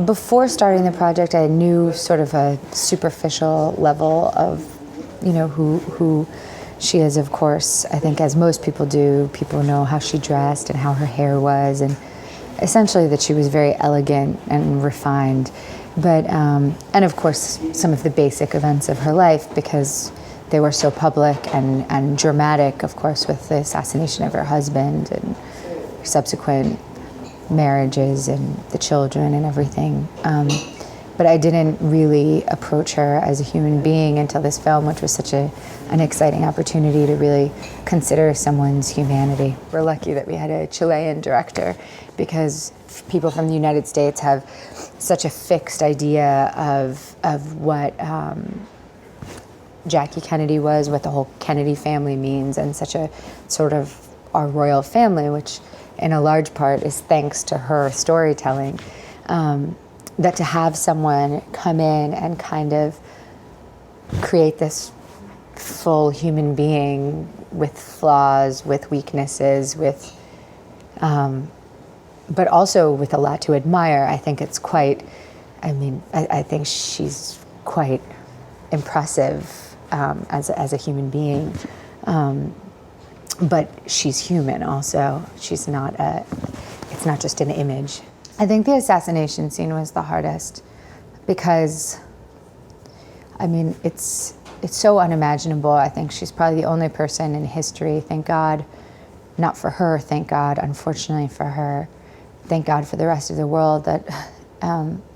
Before starting the project, I knew sort of a superficial level of, who she is, of course. I think as most people do, people know how she dressed and how her hair was, and essentially that she was very elegant and refined. But, and of course, some of the basic events of her life, because they were so public and dramatic, of course, with the assassination of her husband and subsequent marriages and the children and everything. But I didn't really approach her as a human being until this film, which was such an exciting opportunity to really consider someone's humanity. We're lucky that we had a Chilean director, because people from the United States have such a fixed idea of what Jackie Kennedy was, what the whole Kennedy family means, and such a sort of our royal family, which in a large part is thanks to her storytelling, that to have someone come in and kind of create this full human being with flaws, with weaknesses, with, but also with a lot to admire. I think it's quite, I think she's quite impressive as a human being. But she's human also. She's not it's not just an image. I think the assassination scene was the hardest because, it's so unimaginable. I think she's probably the only person in history, thank God, not for her, thank God, unfortunately for her, thank God for the rest of the world, that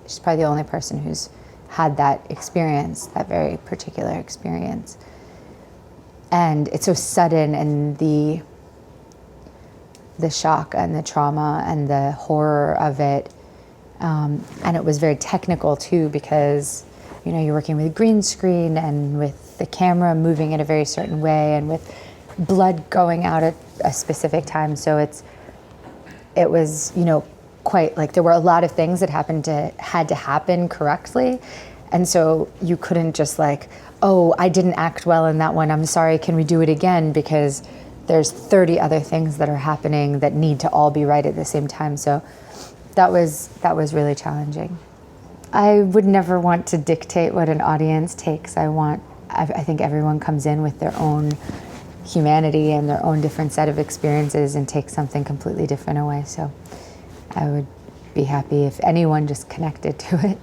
she's probably the only person who's had that experience, that very particular experience. And it's so sudden, and the shock and the trauma and the horror of it. And it was very technical too, because you're working with green screen and with the camera moving in a very certain way and with blood going out at a specific time. So it was quite like there were a lot of things that had to happen correctly. And so you couldn't just oh, I didn't act well in that one, I'm sorry, can we do it again? Because there's 30 other things that are happening that need to all be right at the same time. So that was really challenging. I would never want to dictate what an audience takes. I think everyone comes in with their own humanity and their own different set of experiences and takes something completely different away. So I would be happy if anyone just connected to it.